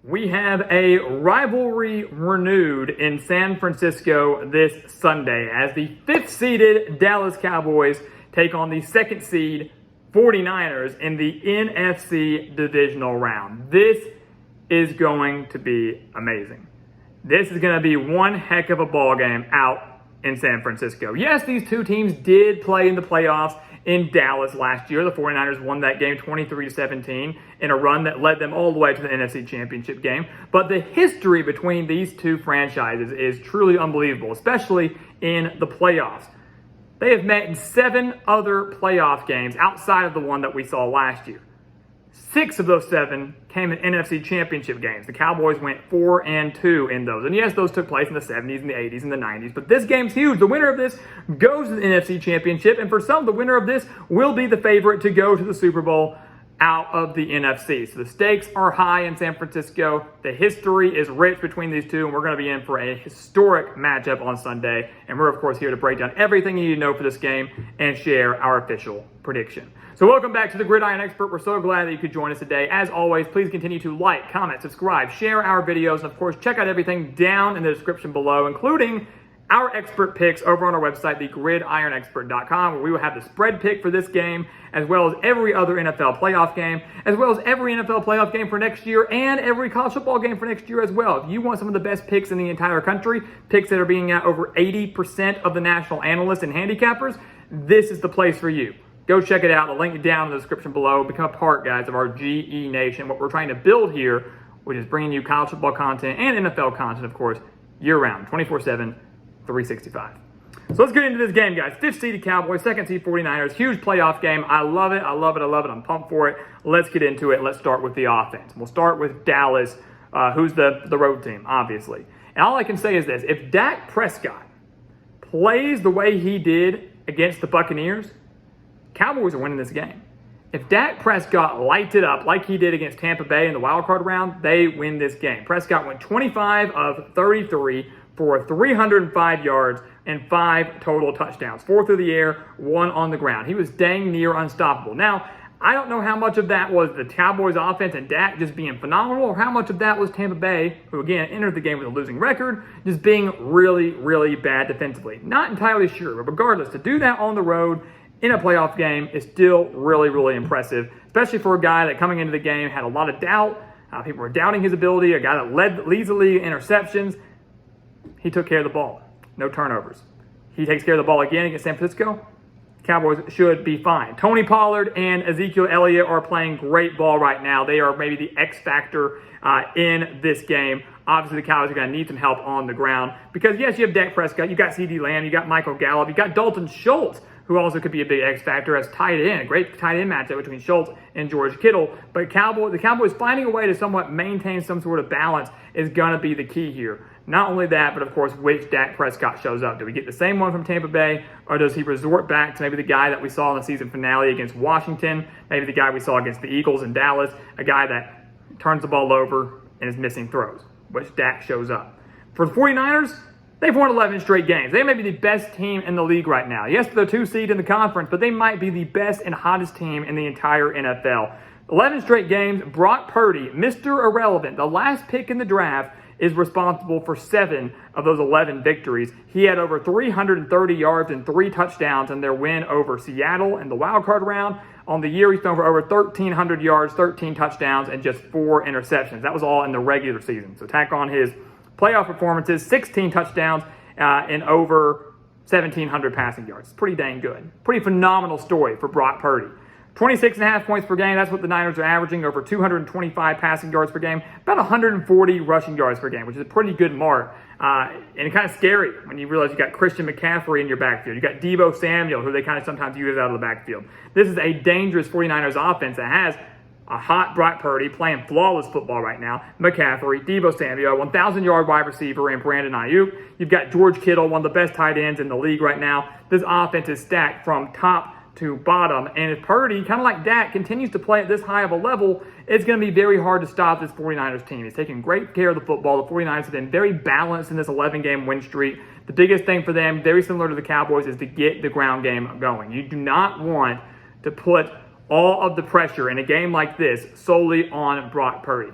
We have a rivalry renewed in San Francisco this Sunday as the 5th-seeded Dallas Cowboys take on the 2nd seed 49ers in the NFC divisional round. This is going to be amazing. This is going to be one heck of a ball game out in San Francisco. Yes, these two teams did play in the playoffs in Dallas last year. The 49ers won that game 23-17 in a run that led them all the way to the NFC Championship game. But the history between these two franchises is truly unbelievable, especially in the playoffs. They have met in 7 other playoff games outside of the one that we saw last year. 6 of those 7 came in NFC Championship games. The Cowboys went 4-2 in those. And yes, those took place in the 70s and the 80s and the 90s. But this game's huge. The winner of this goes to the NFC Championship. And for some, the winner of this will be the favorite to go to the Super Bowl out of the NFC. So the stakes are high in San Francisco. The history is rich between these two. And we're going to be in for a historic matchup on Sunday. And we're, of course, here to break down everything you need to know for this game and share our official prediction. So welcome back to the Gridiron Expert. We're so glad that you could join us today. As always, please continue to like, comment, subscribe, share our videos, and of course, check out everything down in the description below, including our expert picks over on our website, thegridironexpert.com, where we will have the spread pick for this game, as well as every other NFL playoff game, as well as every NFL playoff game for next year, and every college football game for next year as well. If you want some of the best picks in the entire country, picks that are being at over 80% of the national analysts and handicappers, this is the place for you. Go check it out. The link down in the description below. Become a part, guys, of our GE Nation. What we're trying to build here, which is bringing you college football content and NFL content, of course, year-round, 24/7, 365. So let's get into this game, guys. 5th-seeded Cowboys, 2nd-seed 49ers. Huge playoff game. I love it. I love it. I love it. I'm pumped for it. Let's get into it. Let's start with the offense. We'll start with Dallas, who's the road team, obviously. And all I can say is this. If Dak Prescott plays the way he did against the Buccaneers, Cowboys are winning this game. If Dak Prescott lights it up like he did against Tampa Bay in the wildcard round, they win this game. Prescott went 25 of 33 for 305 yards and 5 total touchdowns. 4 through the air, 1 on the ground. He was dang near unstoppable. Now, I don't know how much of that was the Cowboys offense and Dak just being phenomenal, or how much of that was Tampa Bay, who again entered the game with a losing record, just being really, really bad defensively. Not entirely sure, but regardless, to do that on the road in a playoff game is still really, really impressive, especially for a guy that coming into the game had a lot of doubt. People were doubting his ability, a guy that leads the league in interceptions. He took care of the ball. No turnovers. He takes care of the ball again against San Francisco. Cowboys should be fine. Tony Pollard and Ezekiel Elliott are playing great ball right now. They are maybe the X factor in this game. Obviously, the Cowboys are going to need some help on the ground because, yes, you have Dak Prescott, you got CeeDee Lamb, you got Michael Gallup, you got Dalton Schultz, who also could be a big X factor as tight end. A great tight end matchup between Schultz and George Kittle. But the Cowboys finding a way to somewhat maintain some sort of balance is going to be the key here. Not only that, but of course, which Dak Prescott shows up. Do we get the same one from Tampa Bay, or does he resort back to maybe the guy that we saw in the season finale against Washington, maybe the guy we saw against the Eagles in Dallas, a guy that turns the ball over and is missing throws, which Dak shows up. For the 49ers, they've won 11 straight games. They may be the best team in the league right now. Yes, they're 2 seed in the conference, but they might be the best and hottest team in the entire NFL. 11 straight games. Brock Purdy, Mr. Irrelevant, the last pick in the draft, is responsible for 7 of those 11 victories. He had over 330 yards and 3 touchdowns in their win over Seattle in the wildcard round. On the year, he's thrown for over 1,300 yards, 13 touchdowns, and just 4 interceptions. That was all in the regular season. So tack on his playoff performances, 16 touchdowns and over 1,700 passing yards. It's pretty dang good. Pretty phenomenal story for Brock Purdy. 26.5 points per game. That's what the Niners are averaging, over 225 passing yards per game, about 140 rushing yards per game, which is a pretty good mark. And kind of scary when you realize you got Christian McCaffrey in your backfield. You got Deebo Samuel, who they kind of sometimes use out of the backfield. This is a dangerous 49ers offense that has a hot Brock Purdy playing flawless football right now. McCaffrey, Deebo Samuel, 1,000-yard wide receiver, and Brandon Ayuk. You've got George Kittle, one of the best tight ends in the league right now. This offense is stacked from top to bottom. And if Purdy, kind of like Dak, continues to play at this high of a level, it's going to be very hard to stop this 49ers team. He's taking great care of the football. The 49ers have been very balanced in this 11-game win streak. The biggest thing for them, very similar to the Cowboys, is to get the ground game going. You do not want to put all of the pressure in a game like this solely on Brock Purdy.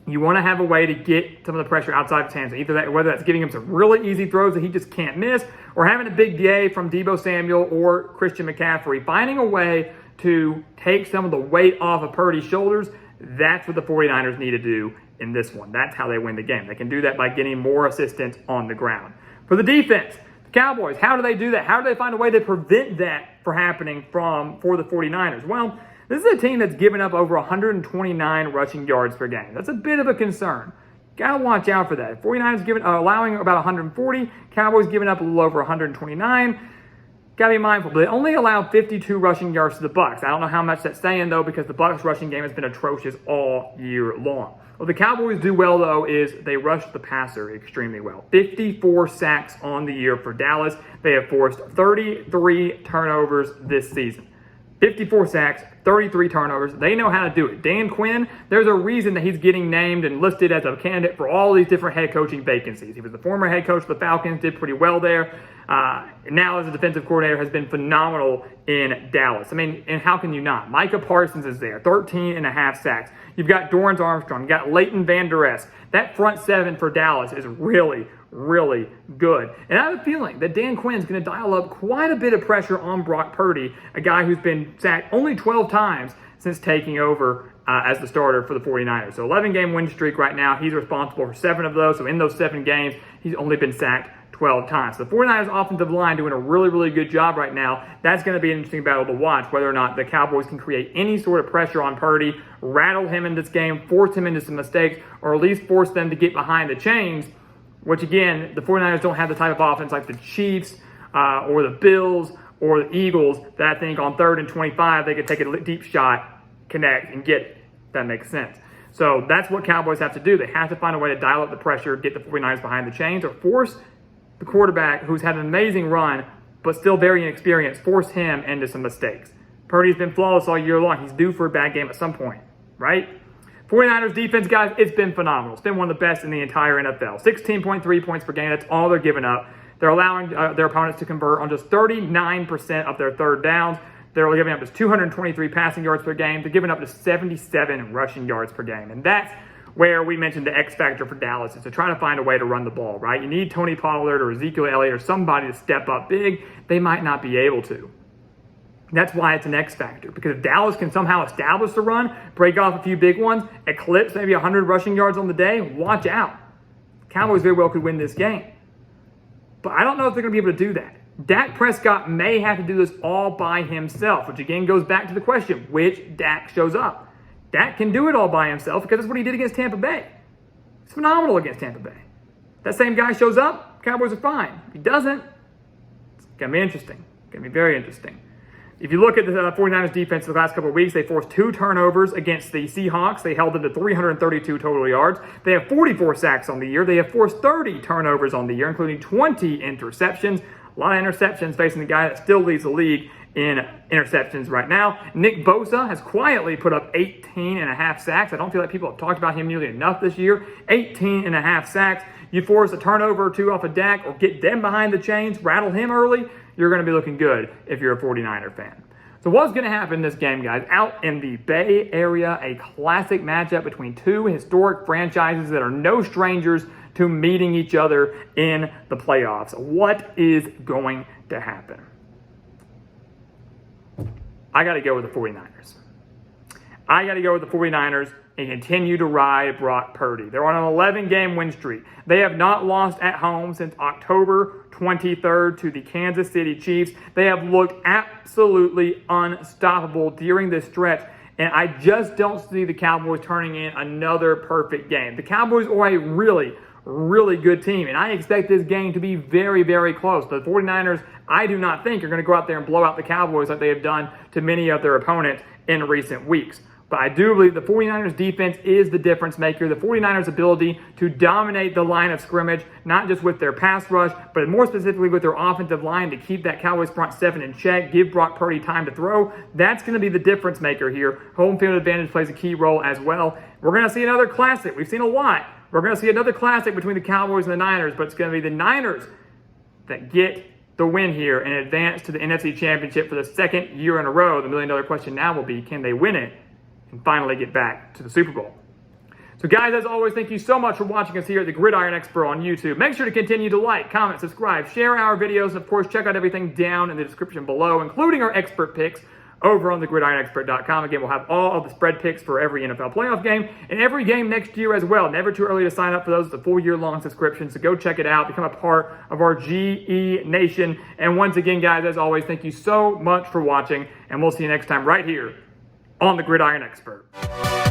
You want to have a way to get some of the pressure outside of his hands. Either that, whether that's giving him some really easy throws that he just can't miss, or having a big day from Deebo Samuel or Christian McCaffrey. Finding a way to take some of the weight off of Purdy's shoulders, that's what the 49ers need to do in this one. That's how they win the game. They can do that by getting more assistance on the ground. For the defense, the Cowboys, how do they do that? How do they find a way to prevent that from happening for the 49ers? Well, this is a team that's given up over 129 rushing yards per game. That's a bit of a concern. Got to watch out for that. 49ers allowing about 140. Cowboys giving up a little over 129. Got to be mindful. But they only allowed 52 rushing yards to the Bucs. I don't know how much that's saying, though, because the Bucs rushing game has been atrocious all year long. What the Cowboys do well, though, is they rush the passer extremely well. 54 sacks on the year for Dallas. They have forced 33 turnovers this season. 54 sacks, 33 turnovers. They know how to do it. Dan Quinn, there's a reason that he's getting named and listed as a candidate for all these different head coaching vacancies. He was the former head coach of the Falcons, did pretty well there. Now as a defensive coordinator has been phenomenal in Dallas. I mean, and how can you not? Micah Parsons is there, 13 and a half sacks. You've got Dorrance Armstrong. You've got Leighton Van Der Esch. That front seven for Dallas is really, really good. And I have a feeling that Dan Quinn is going to dial up quite a bit of pressure on Brock Purdy, a guy who's been sacked only 12 times since taking over as the starter for the 49ers. So 11-game win streak right now. He's responsible for 7 of those. So in those 7 games, he's only been sacked 12 times. The 49ers offensive line doing a really, really good job right now. That's going to be an interesting battle to watch, whether or not the Cowboys can create any sort of pressure on Purdy, rattle him in this game, force him into some mistakes, or at least force them to get behind the chains, which again, the 49ers don't have the type of offense like the Chiefs or the Bills or the Eagles that I think on 3rd and 25, they could take a deep shot, connect, and get it. That makes sense. So that's what Cowboys have to do. They have to find a way to dial up the pressure, get the 49ers behind the chains, or force the quarterback, who's had an amazing run, but still very inexperienced, force him into some mistakes. Purdy's been flawless all year long. He's due for a bad game at some point, right? 49ers defense, guys, it's been phenomenal. It's been one of the best in the entire NFL. 16.3 points per game. That's all they're giving up. They're allowing their opponents to convert on just 39% of their third downs. They're only giving up just 223 passing yards per game. They're giving up just 77 rushing yards per game. And that's where we mentioned the X factor for Dallas is to try to find a way to run the ball, right? You need Tony Pollard or Ezekiel Elliott or somebody to step up big. They might not be able to. That's why it's an X factor, because if Dallas can somehow establish the run, break off a few big ones, eclipse maybe 100 rushing yards on the day, watch out. Cowboys very well could win this game. But I don't know if they're going to be able to do that. Dak Prescott may have to do this all by himself, which again goes back to the question, which Dak shows up? Dak can do it all by himself because that's what he did against Tampa Bay. It's phenomenal against Tampa Bay. That same guy shows up, Cowboys are fine. If he doesn't, it's going to be interesting. It's going to be very interesting. If you look at the 49ers defense the last couple of weeks, they forced 2 turnovers against the Seahawks. They held them to 332 total yards. They have 44 sacks on the year. They have forced 30 turnovers on the year, including 20 interceptions. A lot of interceptions facing the guy that still leads the league in interceptions right now. Nick Bosa has quietly put up 18 and a half sacks. I don't feel like people have talked about him nearly enough this year. 18 and a half sacks. You force a turnover or 2 off of Dak or get them behind the chains, rattle him early, you're going to be looking good if you're a 49er fan. So what's going to happen in this game, guys? Out in the Bay Area, a classic matchup between 2 historic franchises that are no strangers to meeting each other in the playoffs. What is going to happen? I got to go with the 49ers. I got to go with the 49ers and continue to ride Brock Purdy. They're on an 11-game win streak. They have not lost at home since October 23rd to the Kansas City Chiefs. They have looked absolutely unstoppable during this stretch, and I just don't see the Cowboys turning in another perfect game. The Cowboys are a really, really good team, and I expect this game to be very, very close. The 49ers, I do not think, are going to go out there and blow out the Cowboys like they have done to many of their opponents in recent weeks. But I do believe the 49ers defense is the difference maker. The 49ers ability to dominate the line of scrimmage, not just with their pass rush, but more specifically with their offensive line to keep that Cowboys front 7 in check, give Brock Purdy time to throw. That's going to be the difference maker here. Home field advantage plays a key role as well. We're going to see another classic. We've seen a lot. We're going to see another classic between the Cowboys and the Niners, but it's going to be the Niners that get the win here and advance to the NFC Championship for the 2nd year in a row. The $1 million question now will be, can they win it and finally get back to the Super Bowl? So guys, as always, thank you so much for watching us here at the Gridiron Expert on YouTube. Make sure to continue to like, comment, subscribe, share our videos, and of course, check out everything down in the description below, including our expert picks over on thegridironexpert.com. Again, we'll have all of the spread picks for every NFL playoff game and every game next year as well. Never too early to sign up for those. It's a full year-long subscription, so go check it out. Become a part of our GE Nation. And once again, guys, as always, thank you so much for watching, and we'll see you next time right here on the Gridiron Expert.